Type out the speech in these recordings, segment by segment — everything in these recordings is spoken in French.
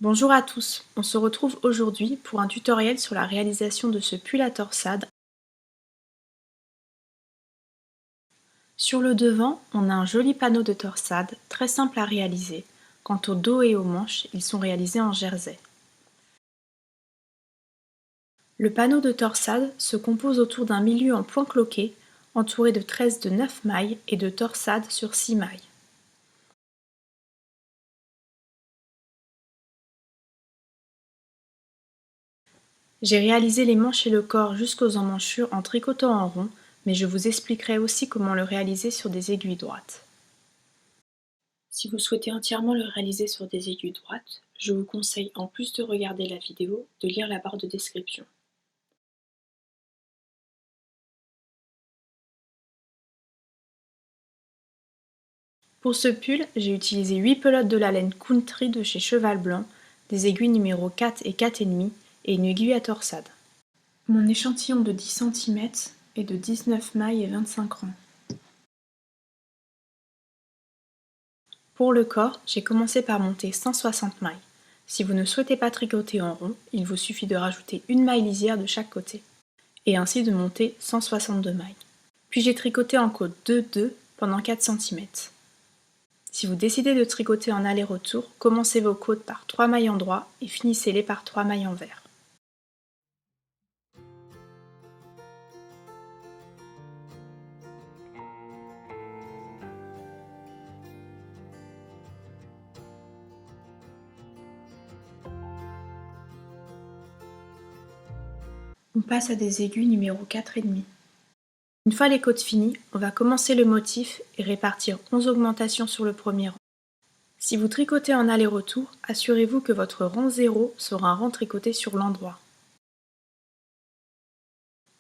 Bonjour à tous, on se retrouve aujourd'hui pour un tutoriel sur la réalisation de ce pull à torsade. Sur le devant, on a un joli panneau de torsade, très simple à réaliser. Quant au dos et aux manches, ils sont réalisés en jersey. Le panneau de torsade se compose autour d'un milieu en point cloqué, entouré de tresses de 9 mailles et de torsade sur 6 mailles. J'ai réalisé les manches et le corps jusqu'aux emmanchures en tricotant en rond, mais je vous expliquerai aussi comment le réaliser sur des aiguilles droites. Si vous souhaitez entièrement le réaliser sur des aiguilles droites, je vous conseille, en plus de regarder la vidéo, de lire la barre de description. Pour ce pull, j'ai utilisé 8 pelotes de la laine Country de chez Cheval Blanc, des aiguilles numéro 4 et 4,5 et une aiguille à torsade. Mon échantillon de 10 cm est de 19 mailles et 25 rangs. Pour le corps, j'ai commencé par monter 160 mailles. Si vous ne souhaitez pas tricoter en rond, il vous suffit de rajouter une maille lisière de chaque côté, et ainsi de monter 162 mailles. Puis j'ai tricoté en côte 2-2 pendant 4 cm. Si vous décidez de tricoter en aller-retour, commencez vos côtes par 3 mailles endroit et finissez-les par 3 mailles envers. On passe à des aiguilles numéro 4,5. Une fois les côtes finies, on va commencer le motif et répartir 11 augmentations sur le premier rang. Si vous tricotez en aller-retour, assurez-vous que votre rang 0 sera un rang tricoté sur l'endroit.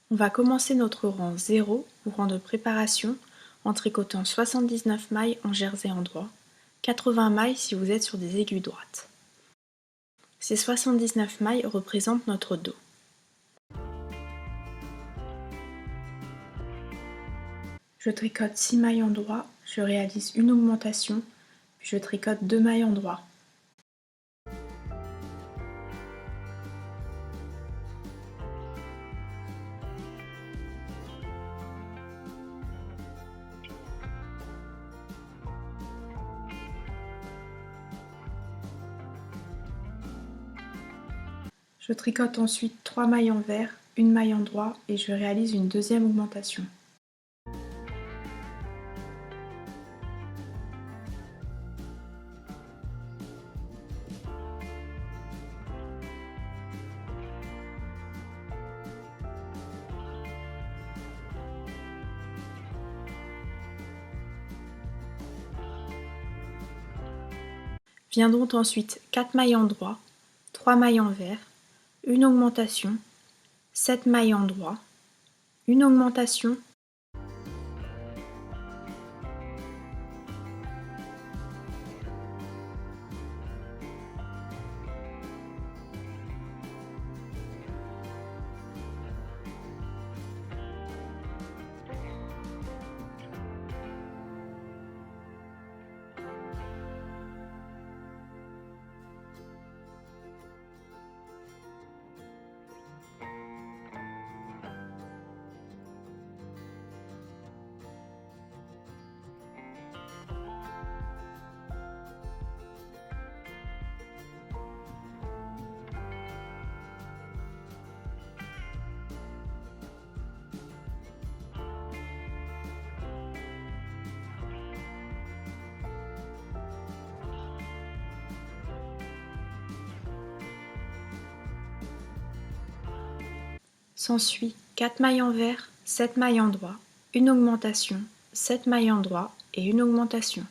On va commencer notre rang 0 ou rang de préparation en tricotant 79 mailles en jersey endroit, 80 mailles si vous êtes sur des aiguilles droites. Ces 79 mailles représentent notre dos. Je tricote 6 mailles endroit, je réalise une augmentation, puis je tricote 2 mailles endroit. Je tricote ensuite 3 mailles envers, une maille endroit et je réalise une deuxième augmentation. Viendront ensuite 4 mailles endroit, 3 mailles envers, une augmentation, 7 mailles endroit, une augmentation, s'ensuit 4 mailles envers, 7 mailles endroit, une augmentation, 7 mailles endroit et une augmentation.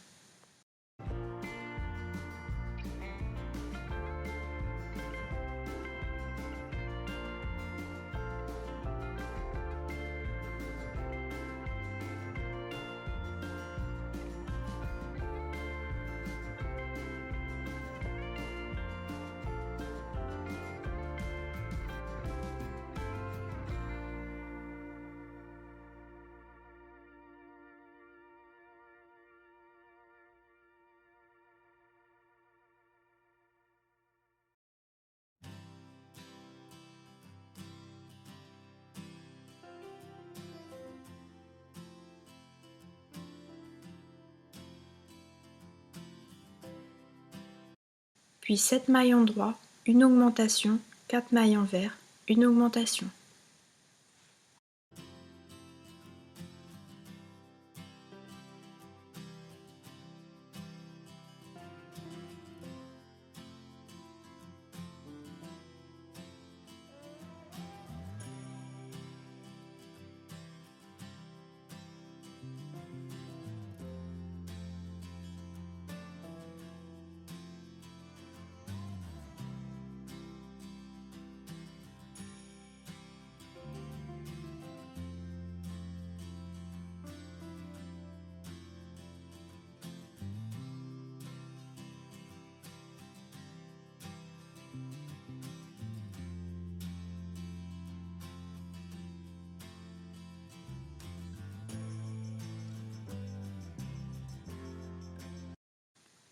puis 7 mailles endroits, une augmentation, 4 mailles envers, une augmentation.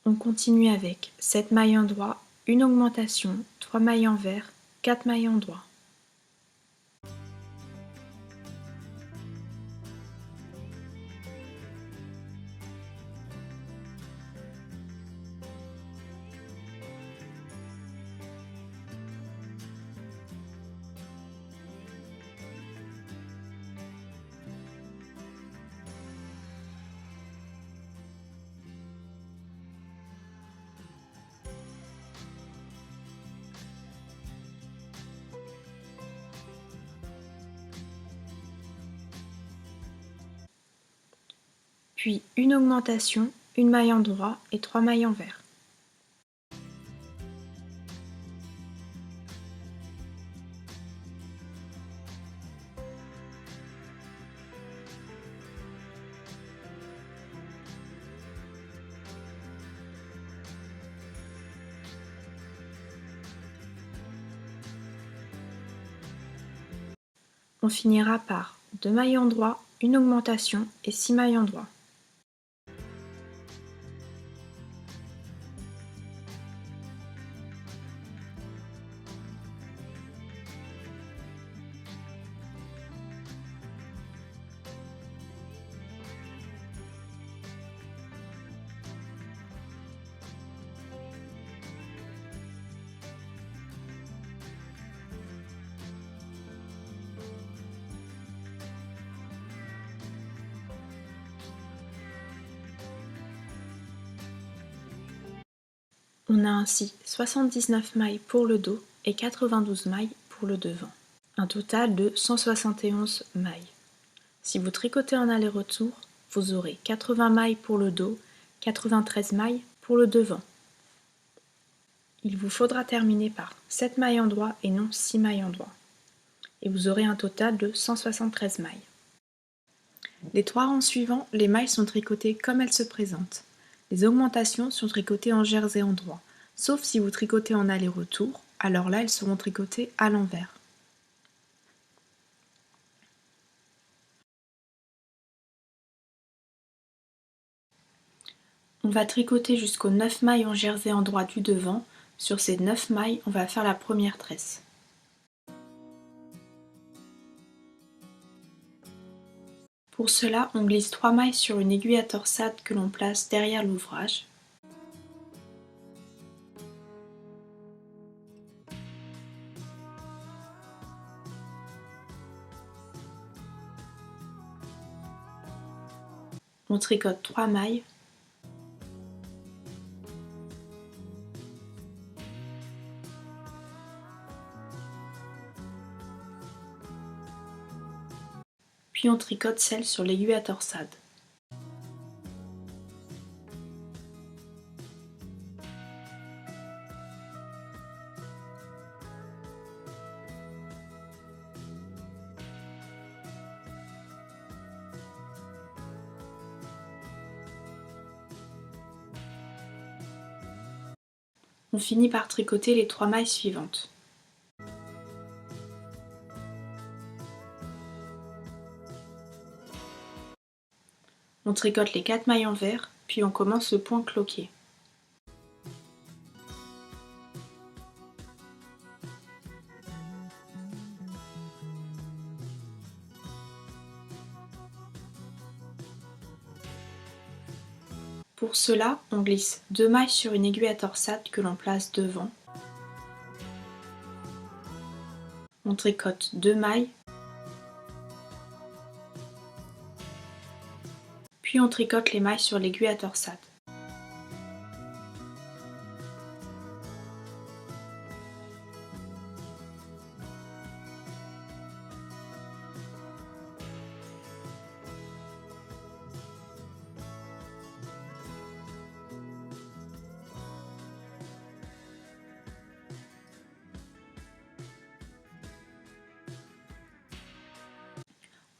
On continue avec 7 mailles endroits, une augmentation, 3 mailles envers, 4 mailles endroits. Puis une augmentation, une maille endroit et 3 mailles envers. On finira par 2 mailles endroits, une augmentation et 6 mailles endroits. On a ainsi 79 mailles pour le dos et 92 mailles pour le devant. Un total de 171 mailles. Si vous tricotez en aller-retour, vous aurez 80 mailles pour le dos, 93 mailles pour le devant. Il vous faudra terminer par 7 mailles endroits et non 6 mailles endroits. Et vous aurez un total de 173 mailles. Les 3 rangs suivants, les mailles sont tricotées comme elles se présentent. Les augmentations sont tricotées en jersey endroit, sauf si vous tricotez en aller-retour, alors là elles seront tricotées à l'envers. On va tricoter jusqu'aux 9 mailles en jersey endroit du devant. Sur ces 9 mailles, on va faire la première tresse. Pour cela, on glisse 3 mailles sur une aiguille à torsade que l'on place derrière l'ouvrage. On tricote 3 mailles. Puis on tricote celle sur l'aiguille à torsade. On finit par tricoter les 3 mailles suivantes. On tricote les 4 mailles envers, puis on commence le point cloqué. Pour cela, on glisse 2 mailles sur une aiguille à torsade que l'on place devant. On tricote 2 mailles, puis on tricote les mailles sur l'aiguille à torsade.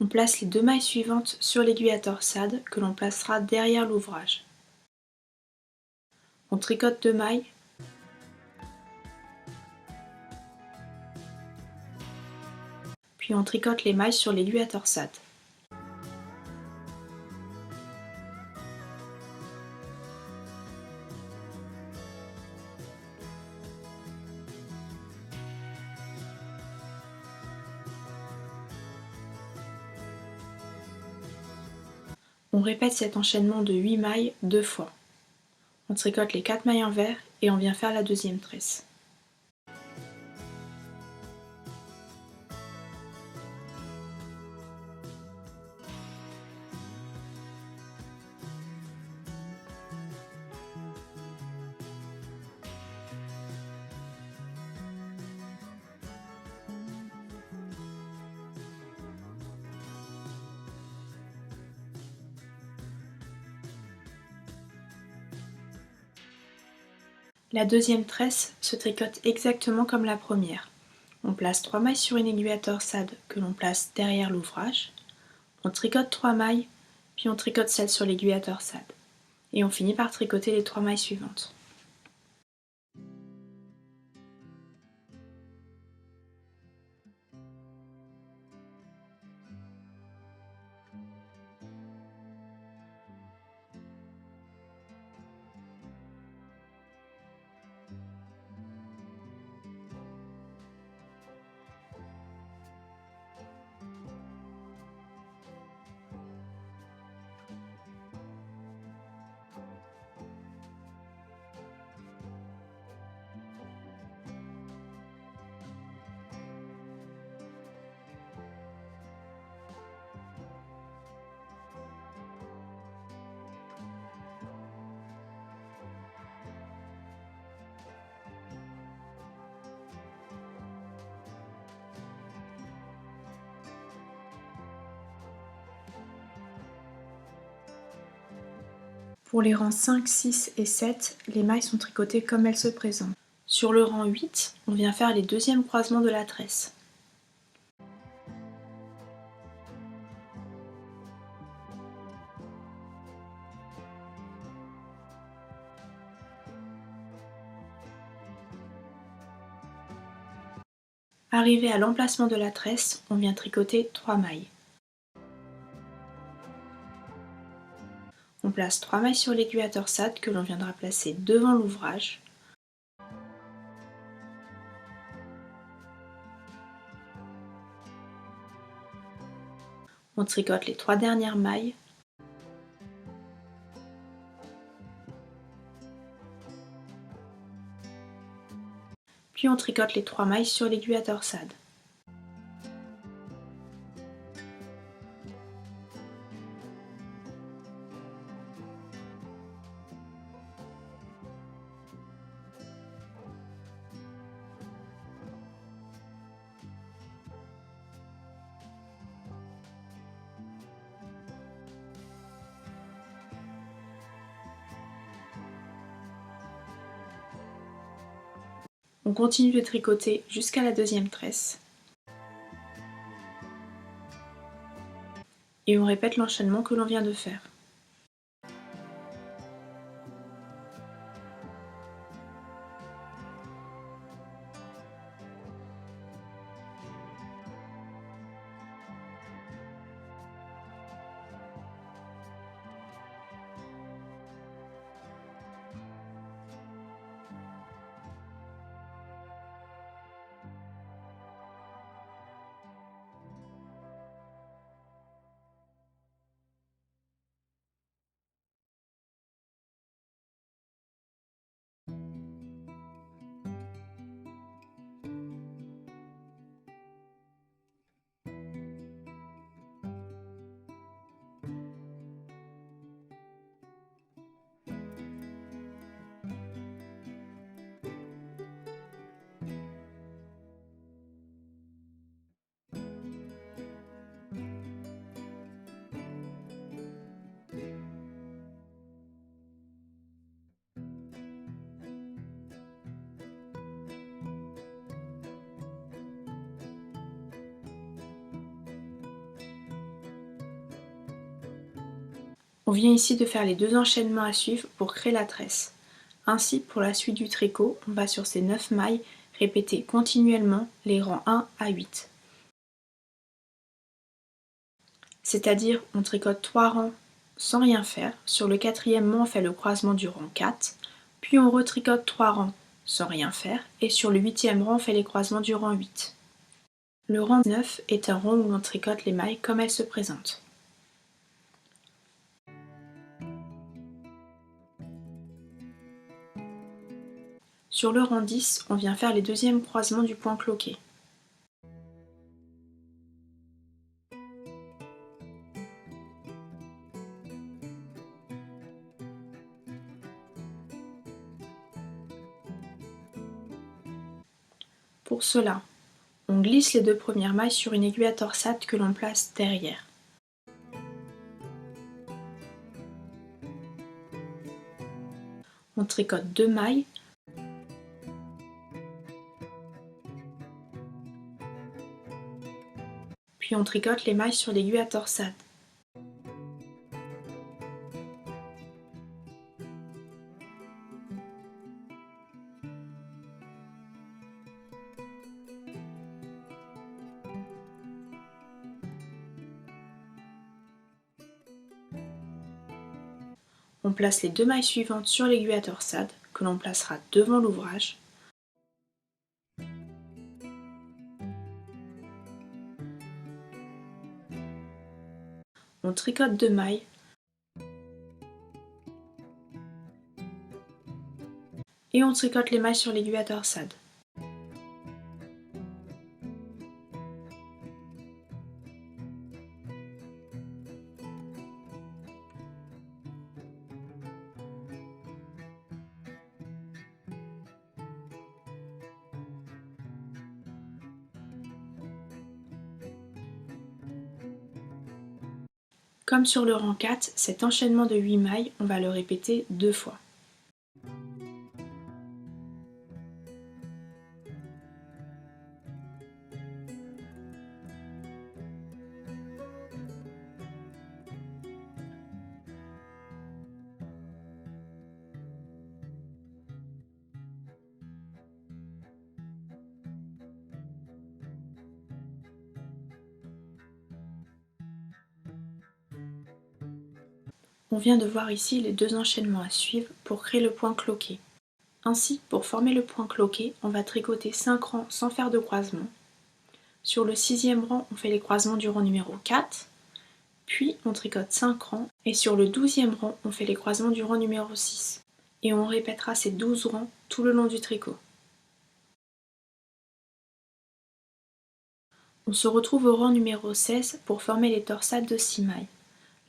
On place les 2 mailles suivantes sur l'aiguille à torsade que l'on placera derrière l'ouvrage. On tricote 2 mailles, puis on tricote les mailles sur l'aiguille à torsade. On répète cet enchaînement de 8 mailles 2 fois. On tricote les 4 mailles envers et on vient faire la deuxième tresse. La deuxième tresse se tricote exactement comme la première. On place 3 mailles sur une aiguille à torsade que l'on place derrière l'ouvrage. On tricote 3 mailles, puis on tricote celle sur l'aiguille à torsade. Et on finit par tricoter les 3 mailles suivantes. Pour les rangs 5, 6 et 7, les mailles sont tricotées comme elles se présentent. Sur le rang 8, on vient faire les deuxièmes croisements de la tresse. Arrivé à l'emplacement de la tresse, on vient tricoter 3 mailles. On place 3 mailles sur l'aiguille à torsade que l'on viendra placer devant l'ouvrage. On tricote les 3 dernières mailles. Puis on tricote les 3 mailles sur l'aiguille à torsade. On continue de tricoter jusqu'à la deuxième tresse. Et on répète l'enchaînement que l'on vient de faire. On vient ici de faire les 2 enchaînements à suivre pour créer la tresse. Ainsi, pour la suite du tricot, on va sur ces 9 mailles répéter continuellement les rangs 1 à 8. C'est-à-dire, on tricote 3 rangs sans rien faire. Sur le 4e rang, on fait le croisement du rang 4, puis on retricote 3 rangs sans rien faire, et sur le 8e rang, on fait les croisements du rang 8. Le rang 9 est un rang où l'on tricote les mailles comme elles se présentent. Sur le rang 10, on vient faire les 2e croisements du point cloqué. Pour cela, on glisse les 2 premières mailles sur une aiguille à torsade que l'on place derrière. On tricote 2 mailles, puis on tricote les mailles sur l'aiguille à torsade. On place les 2 mailles suivantes sur l'aiguille à torsade que l'on placera devant l'ouvrage. On tricote 2 mailles et on tricote les mailles sur l'aiguille à torsade. Comme sur le rang 4, cet enchaînement de 8 mailles, on va le répéter 2 fois. On vient de voir ici les 2 enchaînements à suivre pour créer le point cloqué. Ainsi, pour former le point cloqué, on va tricoter 5 rangs sans faire de croisement. Sur le 6e rang, on fait les croisements du rang numéro 4, puis on tricote 5 rangs, et sur le 12e rang, on fait les croisements du rang numéro 6. Et on répétera ces 12 rangs tout le long du tricot. On se retrouve au rang numéro 16 pour former les torsades de 6 mailles.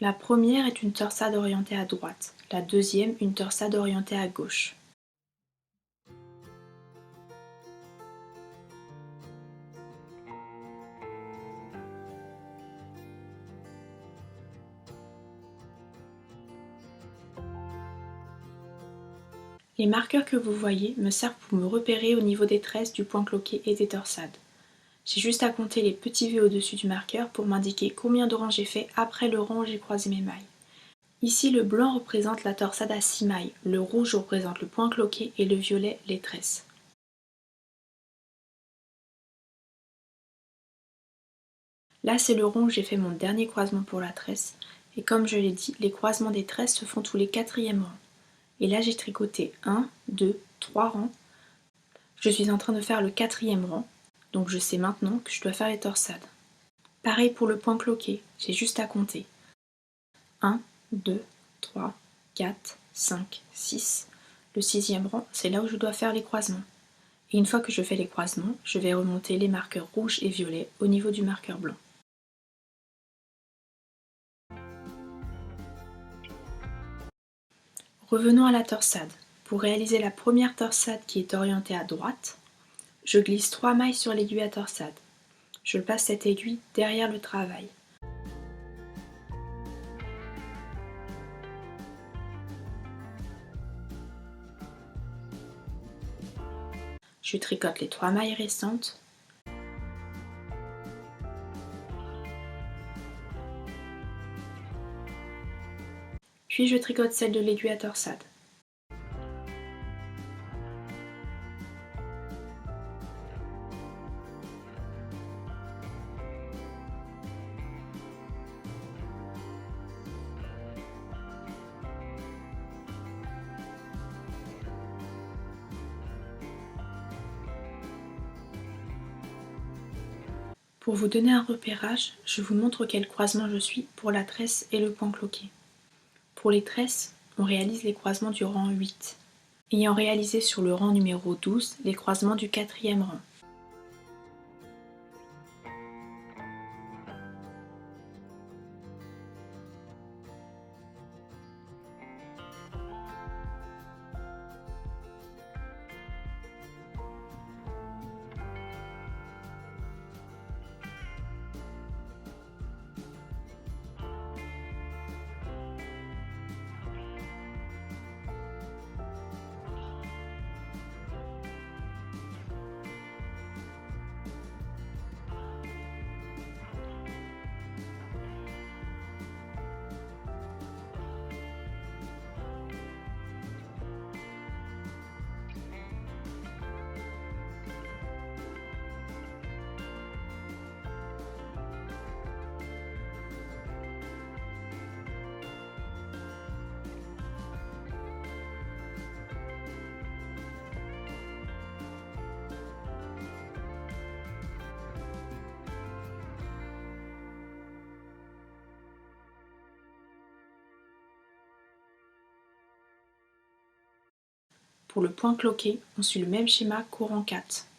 La première est une torsade orientée à droite, la deuxième une torsade orientée à gauche. Les marqueurs que vous voyez me servent pour me repérer au niveau des tresses, du point cloqué et des torsades. J'ai juste à compter les petits V au-dessus du marqueur pour m'indiquer combien de rangs j'ai fait après le rang où j'ai croisé mes mailles. Ici, le blanc représente la torsade à 6 mailles, le rouge représente le point cloqué et le violet les tresses. Là, c'est le rond où j'ai fait mon dernier croisement pour la tresse, et comme je l'ai dit, les croisements des tresses se font tous les 4e rangs. Et là, j'ai tricoté 1, 2, 3 rangs. Je suis en train de faire le 4e rang, donc je sais maintenant que je dois faire les torsades. Pareil pour le point cloqué, j'ai juste à compter. 1, 2, 3, 4, 5, 6. Le 6e rang, c'est là où je dois faire les croisements. Et une fois que je fais les croisements, je vais remonter les marqueurs rouges et violets au niveau du marqueur blanc. Revenons à la torsade. Pour réaliser la première torsade qui est orientée à droite, je glisse 3 mailles sur l'aiguille à torsade. Je passe cette aiguille derrière le travail. Je tricote les 3 mailles restantes. puis je tricote celle de l'aiguille à torsade. Pour vous donner un repérage, je vous montre quel croisement je suis pour la tresse et le point cloqué. Pour les tresses, on réalise les croisements du rang 8, ayant réalisé sur le rang numéro 12 les croisements du 4e rang. Pour le point cloqué, on suit le même schéma qu'au rang 4.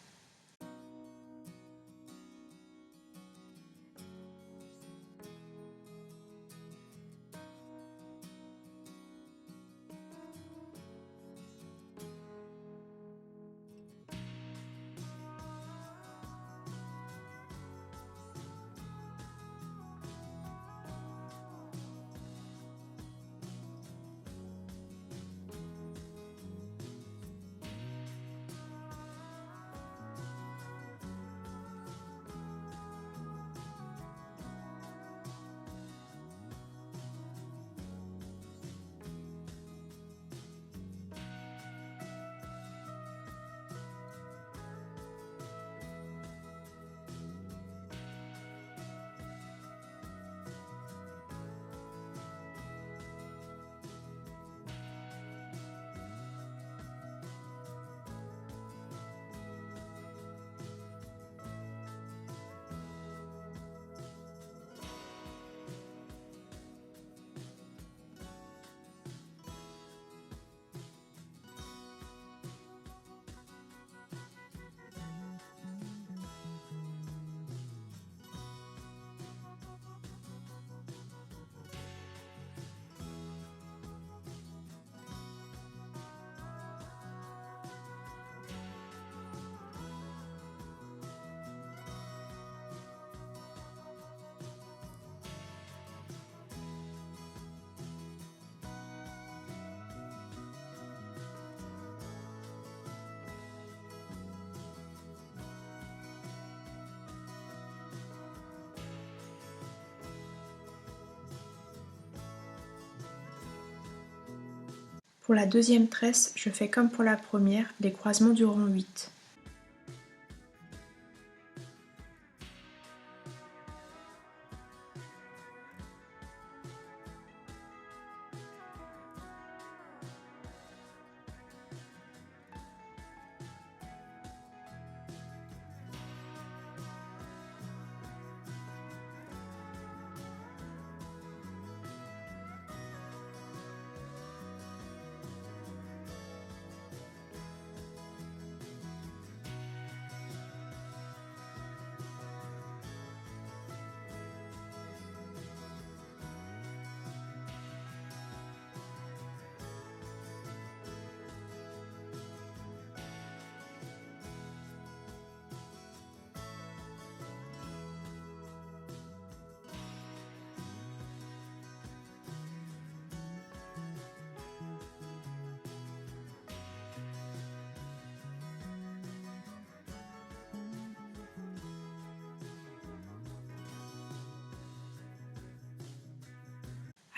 Pour la deuxième tresse, je fais comme pour la première, les croisements du rang 8.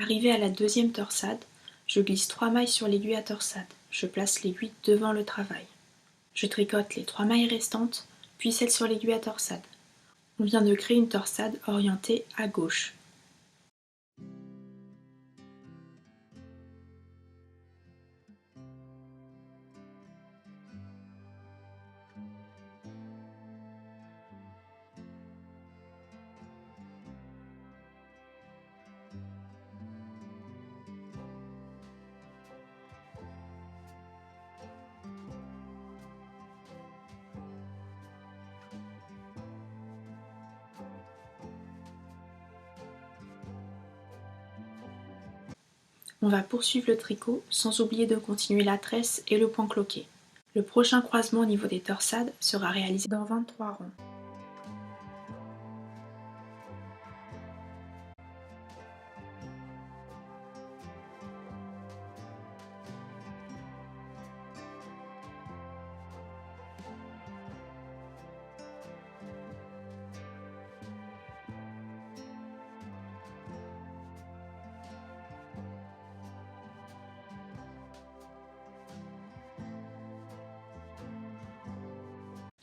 Arrivé à la deuxième torsade, Je glisse 3 mailles sur l'aiguille à torsade. Je place l'aiguille devant le travail. Je tricote les 3 mailles restantes, puis celle sur l'aiguille à torsade. On vient de créer une torsade orientée à gauche. On va poursuivre le tricot sans oublier de continuer la tresse et le point cloqué. Le prochain croisement au niveau des torsades sera réalisé dans 23 ronds.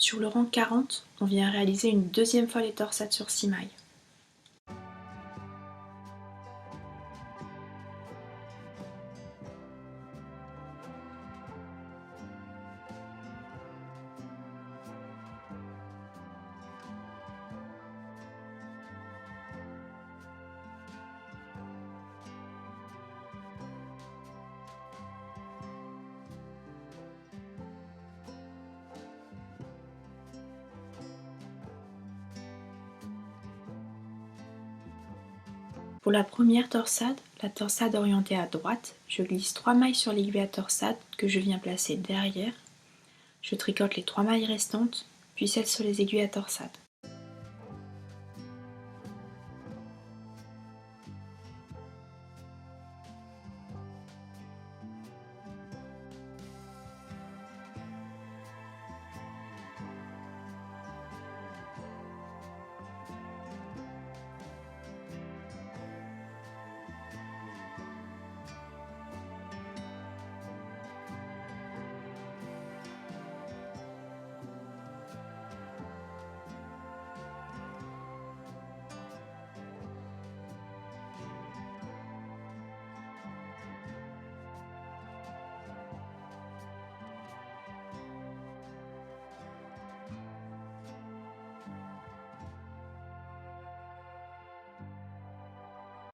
Sur le rang 40, on vient réaliser une deuxième fois les torsades sur 6 mailles. Pour la première torsade, la torsade orientée à droite, je glisse 3 mailles sur l'aiguille à torsade que je viens placer derrière. Je tricote les 3 mailles restantes, puis celles sur les aiguilles à torsade.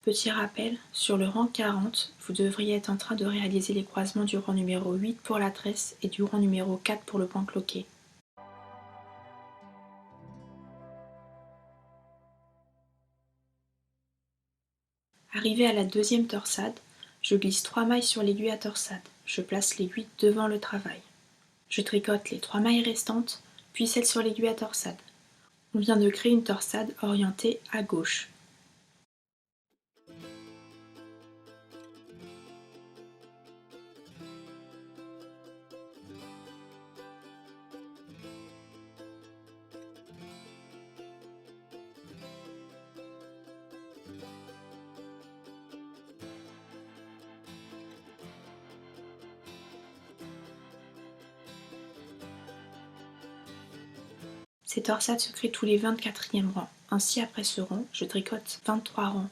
Petit rappel, sur le rang 40, vous devriez être en train de réaliser les croisements du rang numéro 8 pour la tresse et du rang numéro 4 pour le point cloqué. Arrivé à la deuxième torsade, je glisse 3 mailles sur l'aiguille à torsade. Je place l'aiguille devant le travail. Je tricote les 3 mailles restantes, puis celles sur l'aiguille à torsade. On vient de créer une torsade orientée à gauche. Ces torsades se créent tous les 24e rangs. Ainsi, après ce rang, je tricote 23 rangs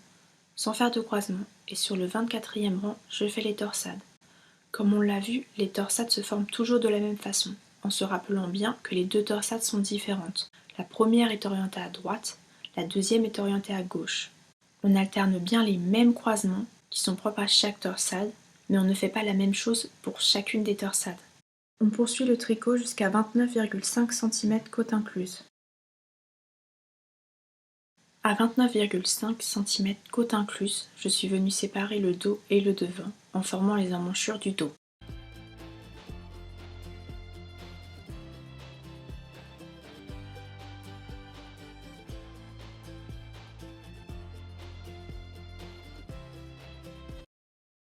sans faire de croisement, et sur le 24e rang, je fais les torsades. Comme on l'a vu, les torsades se forment toujours de la même façon, en se rappelant bien que les deux torsades sont différentes. La première est orientée à droite, la deuxième est orientée à gauche. On alterne bien les mêmes croisements qui sont propres à chaque torsade, mais on ne fait pas la même chose pour chacune des torsades. On poursuit le tricot jusqu'à 29,5 cm côte incluse. À 29,5 cm côte incluse, je suis venue séparer le dos et le devant en formant les emmanchures du dos.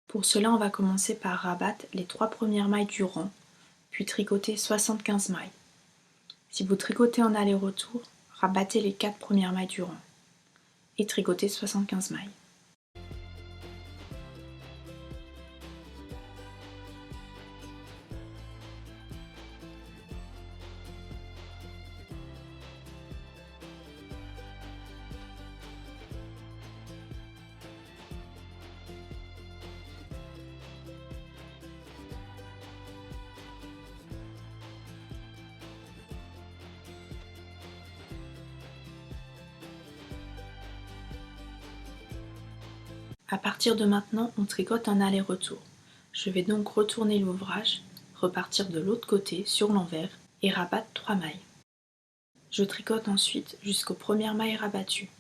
Pour cela, on va commencer par rabattre les 3 premières mailles du rang, puis tricoter 75 mailles. Si vous tricotez en aller-retour, rabattez les 4 premières mailles du rang et tricotez 75 mailles. À partir de maintenant, on tricote un aller-retour. Je vais donc retourner l'ouvrage, repartir de l'autre côté sur l'envers et rabattre 3 mailles. Je tricote ensuite jusqu'aux premières mailles rabattues.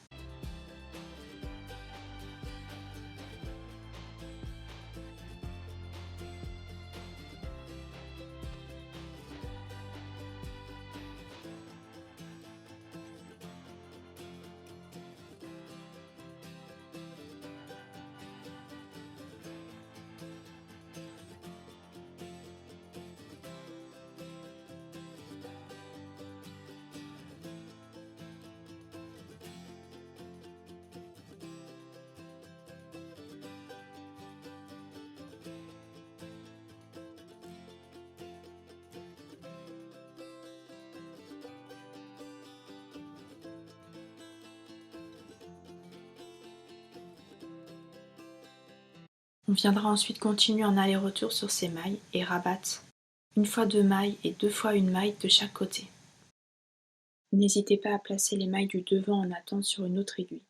On viendra ensuite continuer en aller-retour sur ces mailles et rabattre une fois 2 mailles et 2 fois une maille de chaque côté. N'hésitez pas à placer les mailles du devant en attente sur une autre aiguille.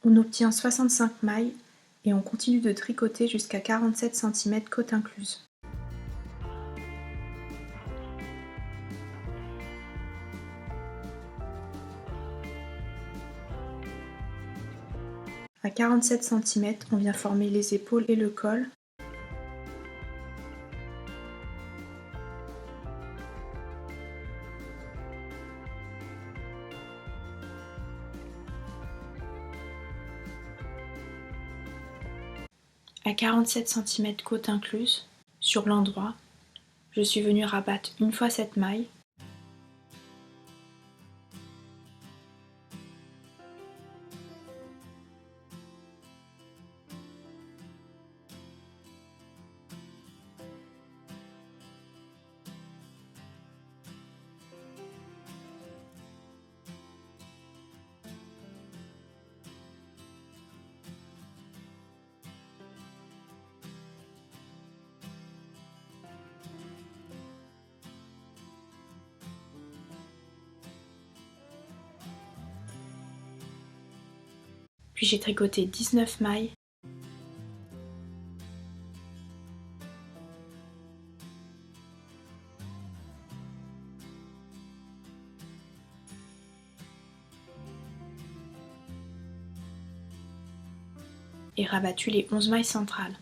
On obtient 65 mailles et on continue de tricoter jusqu'à 47 cm côte incluse. À 47 cm, on vient former les épaules et le col. À 47 cm côte incluse, sur l'endroit, je suis venue rabattre une fois cette maille. Puis j'ai tricoté 19 mailles. Et rabattu les 11 mailles centrales.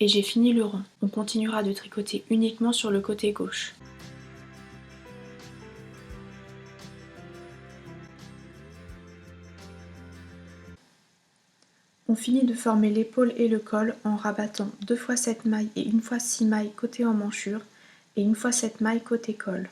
Et j'ai fini le rond. On continuera de tricoter uniquement sur le côté gauche. On finit de former l'épaule et le col en rabattant 2 fois 7 mailles et 1 fois 6 mailles côté emmanchure et 1 fois 7 mailles côté col.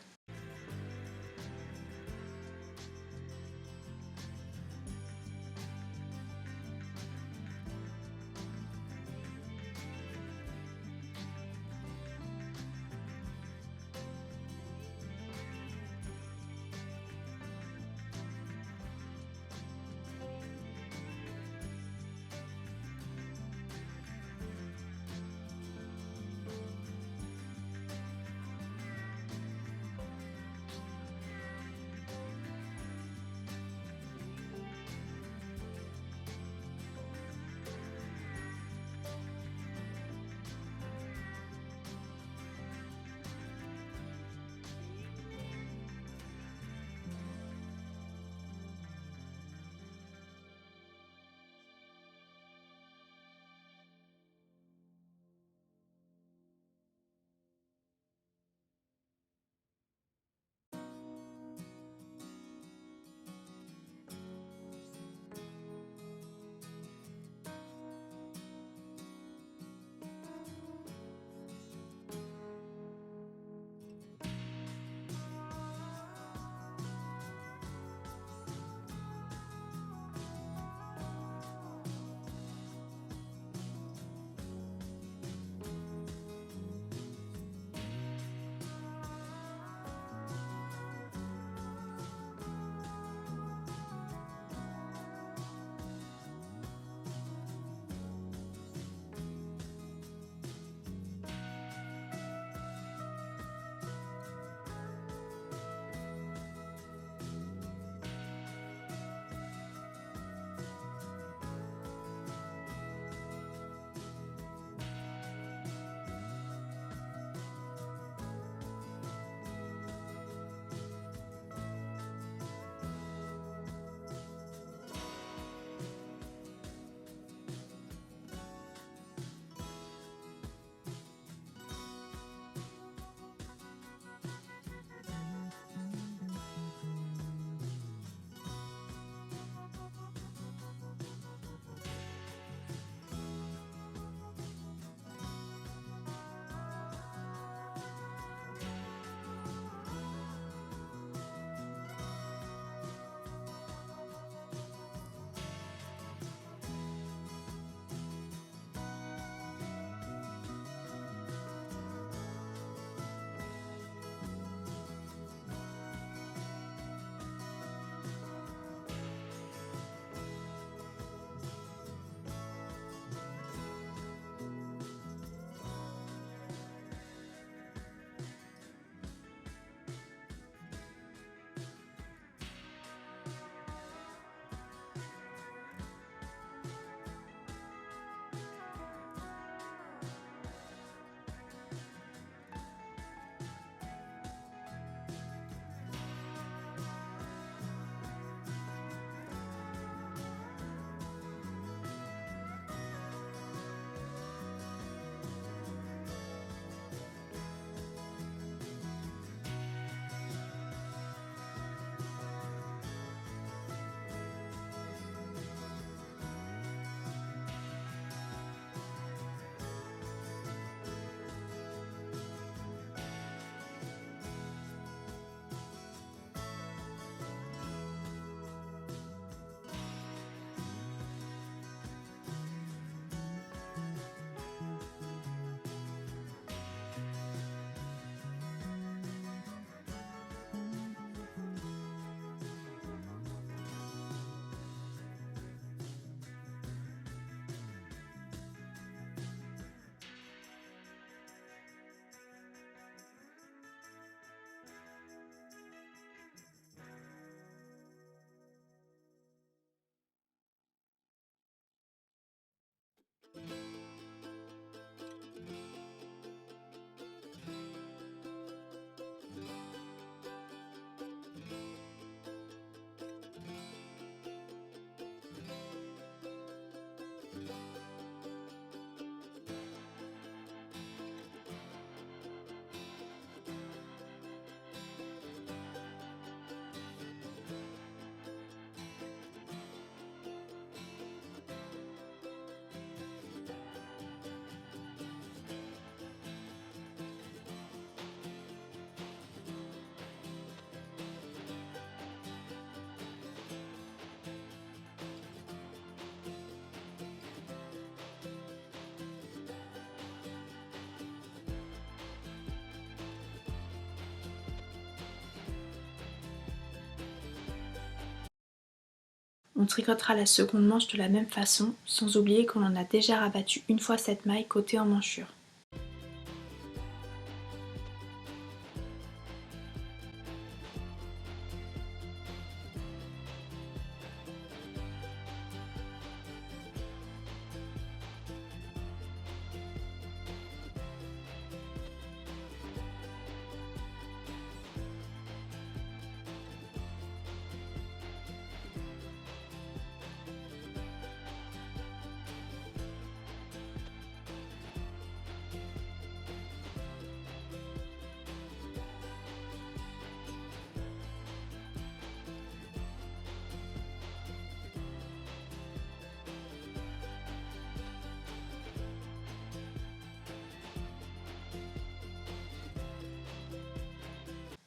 On tricotera la seconde manche de la même façon, sans oublier qu'on en a déjà rabattu une fois cette maille côté emmanchure.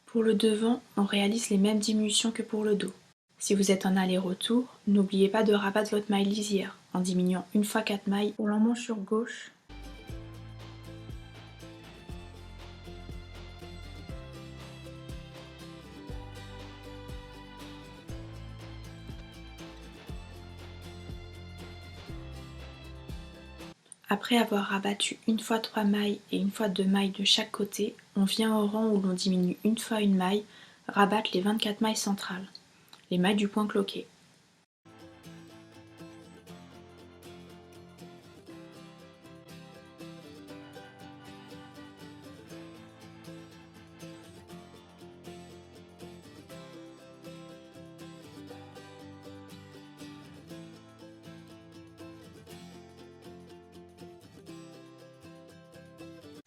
Pour le devant, on réalise les mêmes diminutions que pour le dos. Si vous êtes en aller-retour, n'oubliez pas de rabattre votre maille lisière en diminuant une fois 4 mailles pour l'emmanchure gauche. Après avoir rabattu une fois 3 mailles et une fois 2 mailles de chaque côté, on vient au rang où l'on diminue une fois une maille, rabattre les 24 mailles centrales, les mailles du point cloqué.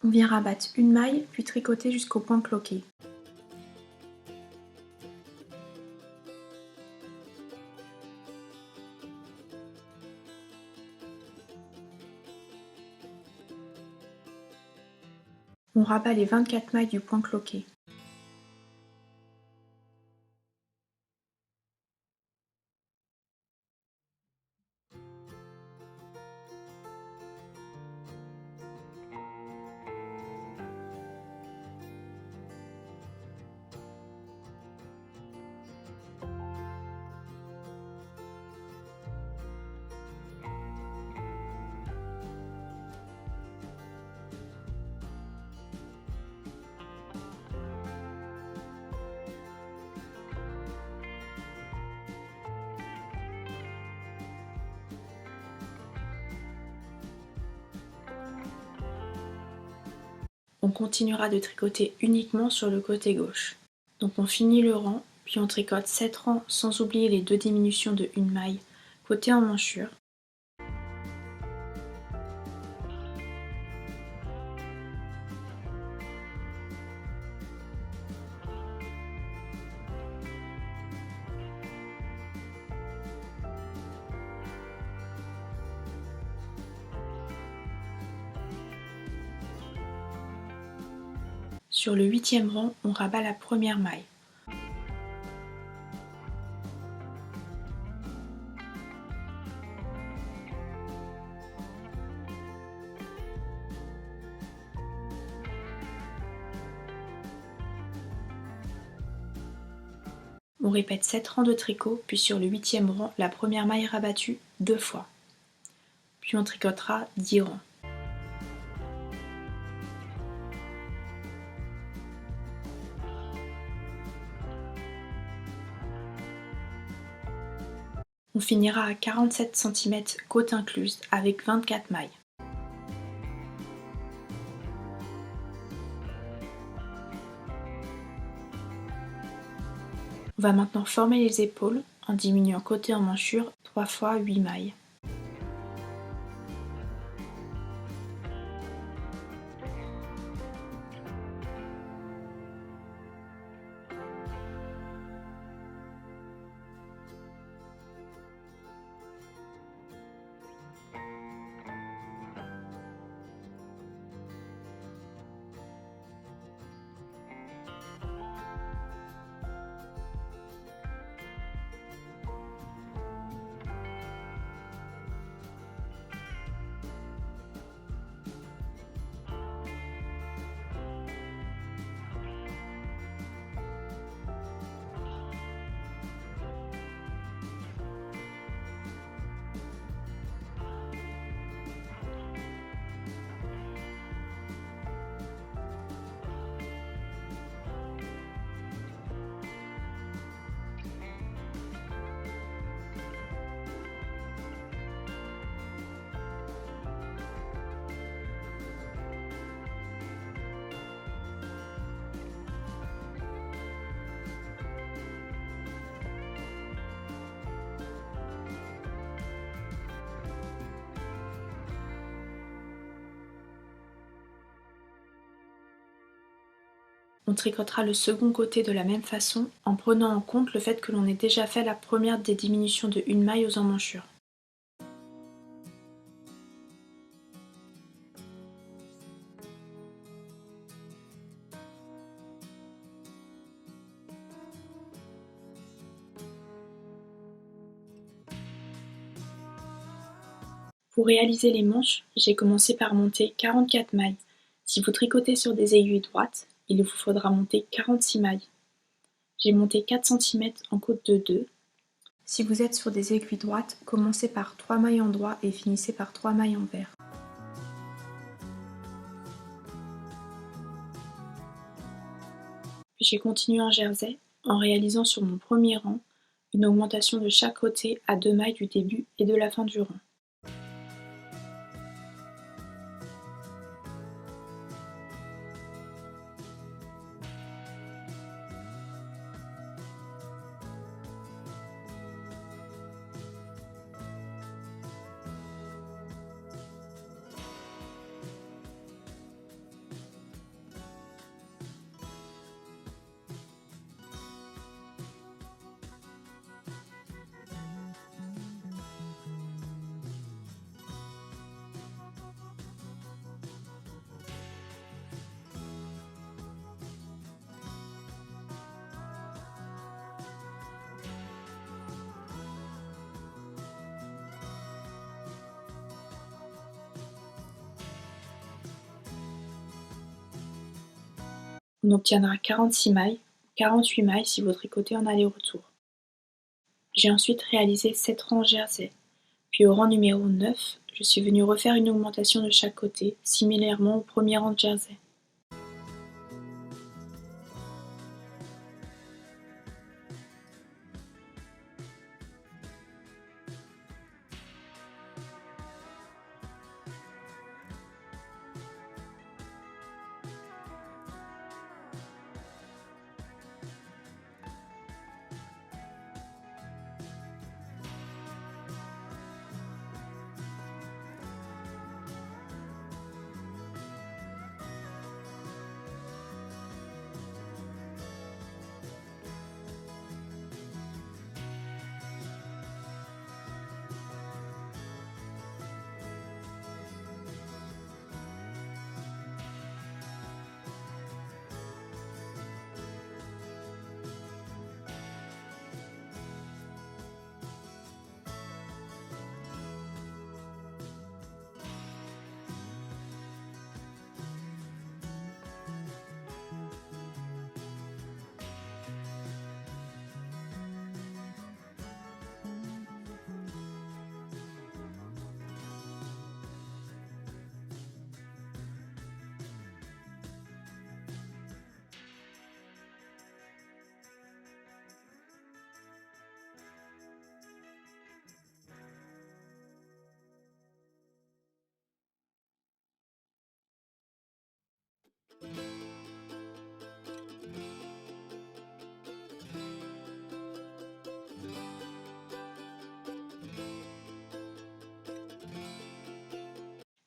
On vient rabattre une maille puis tricoter jusqu'au point cloqué. On rabat les 24 mailles du point cloqué. On continuera de tricoter uniquement sur le côté gauche. Donc on finit le rang, puis on tricote 7 rangs sans oublier les 2 diminutions de une maille côté emmanchure. Sur le 8e rang, on rabat la première maille. On répète 7 rangs de tricot, puis sur le 8e rang, la première maille rabattue 2 fois. Puis on tricotera 10 rangs. On finira à 47 cm côte incluse avec 24 mailles. On va maintenant former les épaules en diminuant côté emmanchure 3 fois 8 mailles. On tricotera le second côté de la même façon en prenant en compte le fait que l'on ait déjà fait la première des diminutions de une maille aux emmanchures. Pour réaliser les manches, j'ai commencé par monter 44 mailles. Si vous tricotez sur des aiguilles droites, il vous faudra monter 46 mailles. J'ai monté 4 cm en côte de 2. Si vous êtes sur des aiguilles droites, commencez par 3 mailles en droit et finissez par 3 mailles en vert. Puis j'ai continué en jersey en réalisant sur mon premier rang une augmentation de chaque côté à 2 mailles du début et de la fin du rang. On obtiendra 46 mailles, 48 mailles si vous tricotez en aller-retour. J'ai ensuite réalisé 7 rangs jersey, puis au rang numéro 9, je suis venue refaire une augmentation de chaque côté, similairement au premier rang de jersey.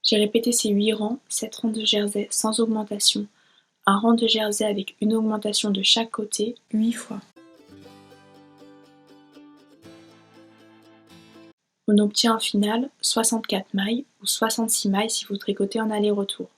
J'ai répété ces 8 rangs, 7 rangs de jersey sans augmentation, un rang de jersey avec une augmentation de chaque côté 8 fois. On obtient en final 64 mailles ou 66 mailles si vous tricotez en aller-retour.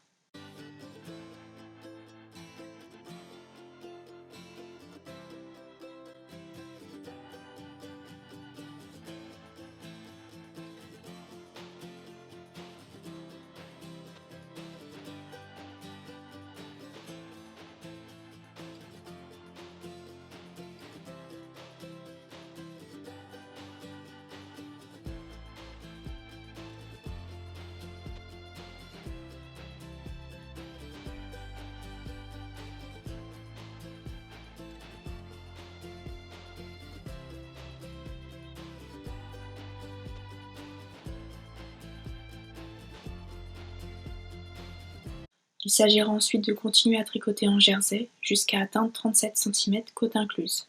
Il s'agira ensuite de continuer à tricoter en jersey jusqu'à atteindre 37 cm côte incluse.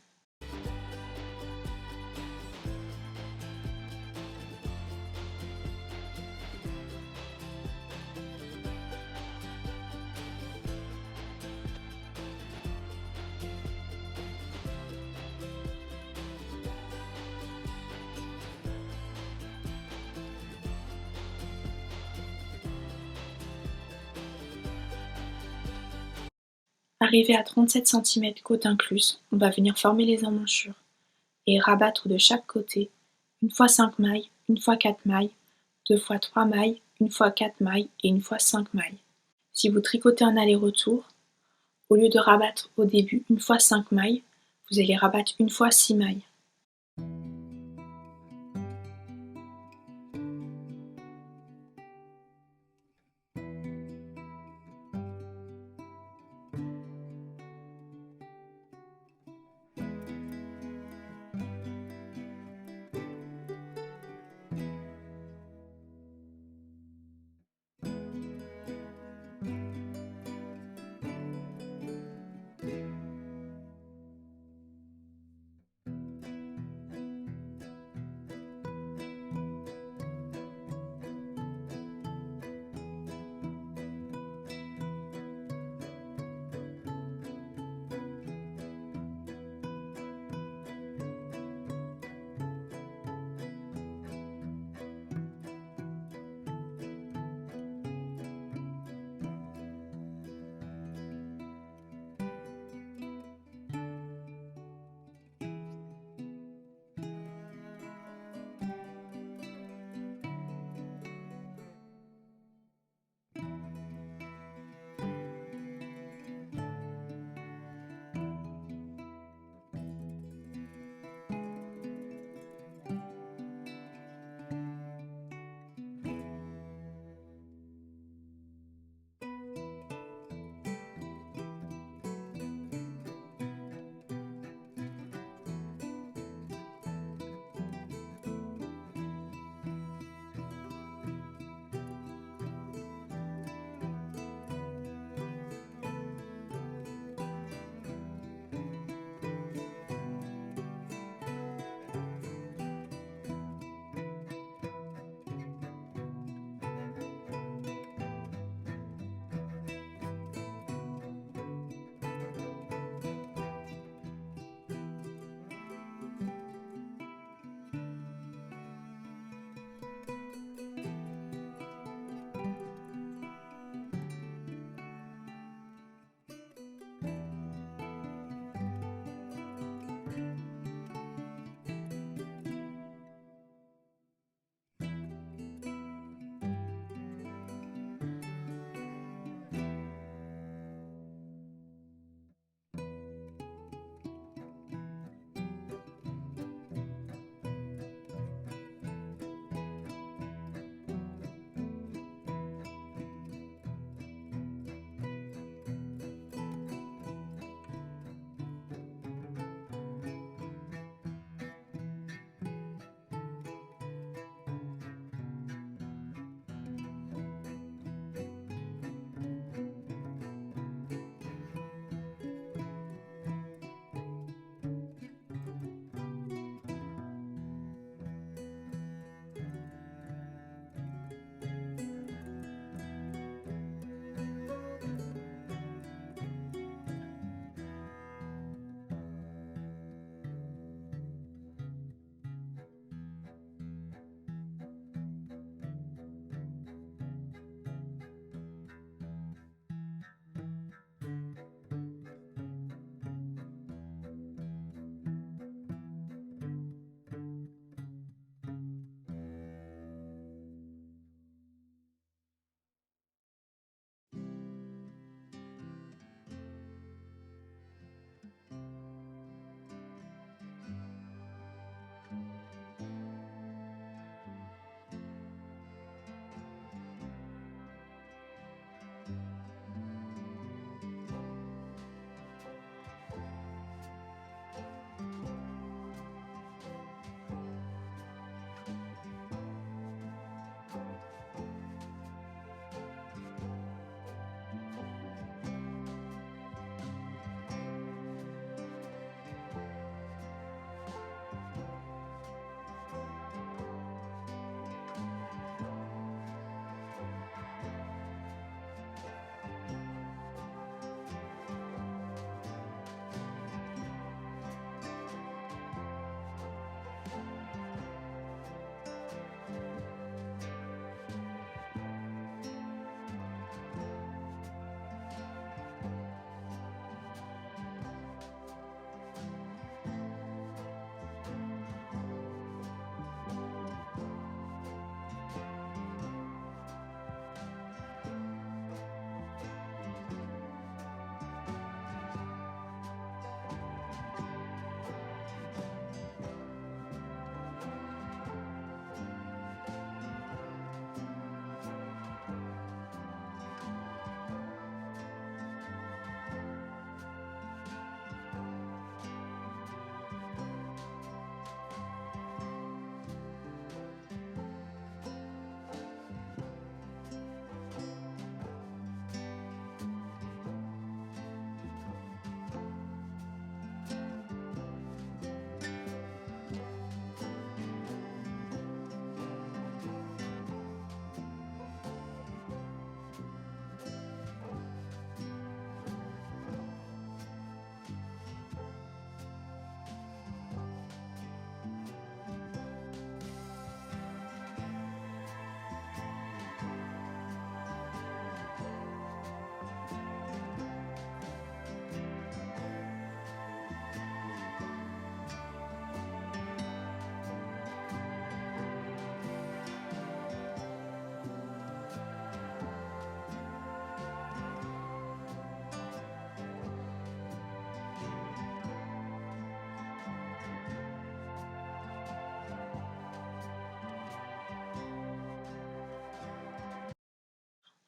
Arrivé à 37 cm côte incluse, on va venir former les emmanchures et rabattre de chaque côté, une fois 5 mailles, une fois 4 mailles, deux fois 3 mailles, une fois 4 mailles et une fois 5 mailles. Si vous tricotez en aller-retour, au lieu de rabattre au début une fois 5 mailles, vous allez rabattre une fois 6 mailles.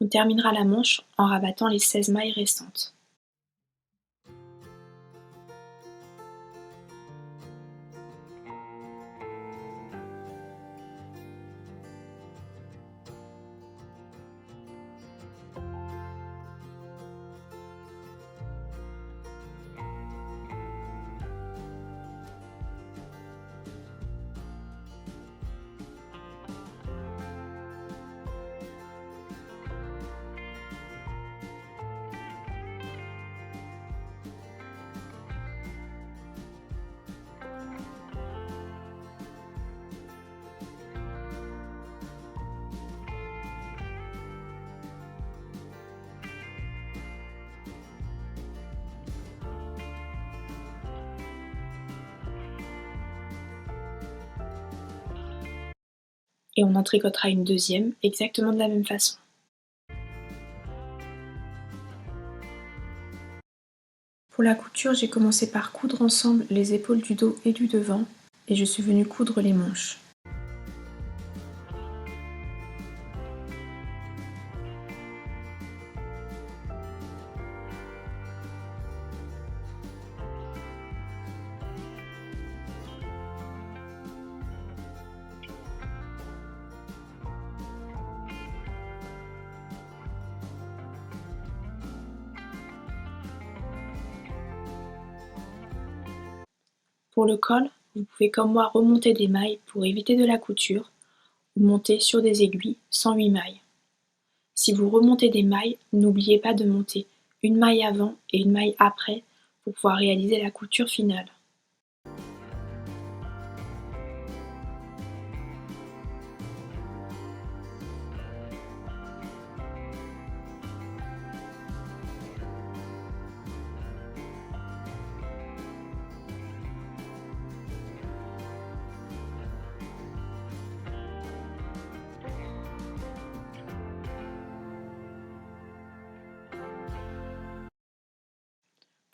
On terminera la manche en rabattant les 16 mailles restantes. Et on en tricotera une deuxième, exactement de la même façon. Pour la couture, j'ai commencé par coudre ensemble les épaules du dos et du devant, et je suis venue coudre les manches. Pour le col, vous pouvez comme moi remonter des mailles pour éviter de la couture, ou monter sur des aiguilles sans 8 mailles. Si vous remontez des mailles, n'oubliez pas de monter une maille avant et une maille après pour pouvoir réaliser la couture finale.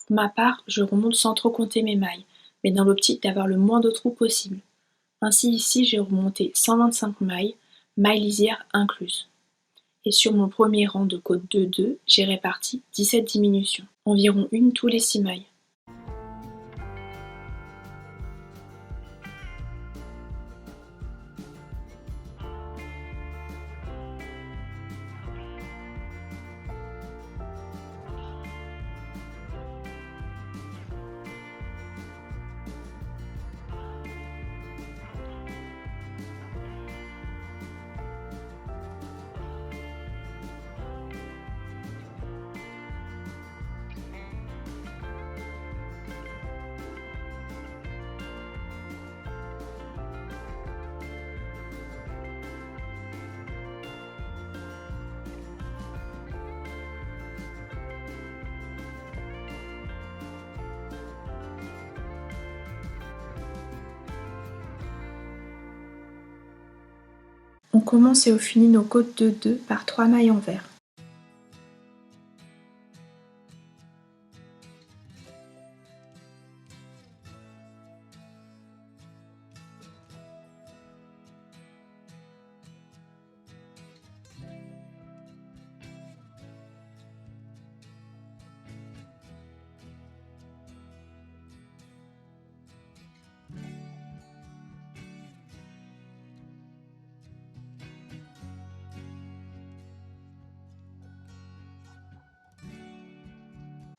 Pour ma part, je remonte sans trop compter mes mailles, mais dans l'optique d'avoir le moins de trous possible. Ainsi ici, j'ai remonté 125 mailles, mailles lisières incluses. Et sur mon premier rang de côte 2-2, j'ai réparti 17 diminutions, environ une tous les 6 mailles. On commence et on finit nos côtes 2-2 par 3 mailles envers.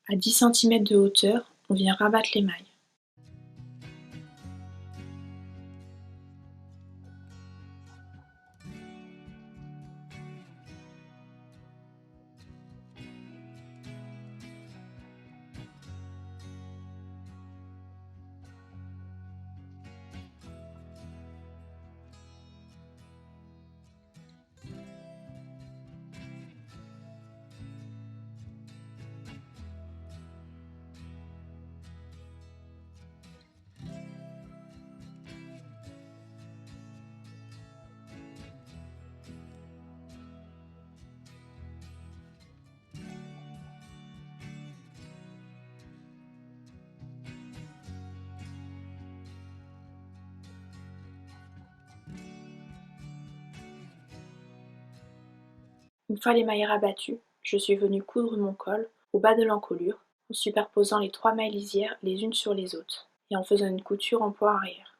À 10 cm de hauteur, on vient rabattre les mailles. Une fois les mailles rabattues, je suis venue coudre mon col au bas de l'encolure, en superposant les 3 mailles lisières les unes sur les autres, et en faisant une couture en point arrière.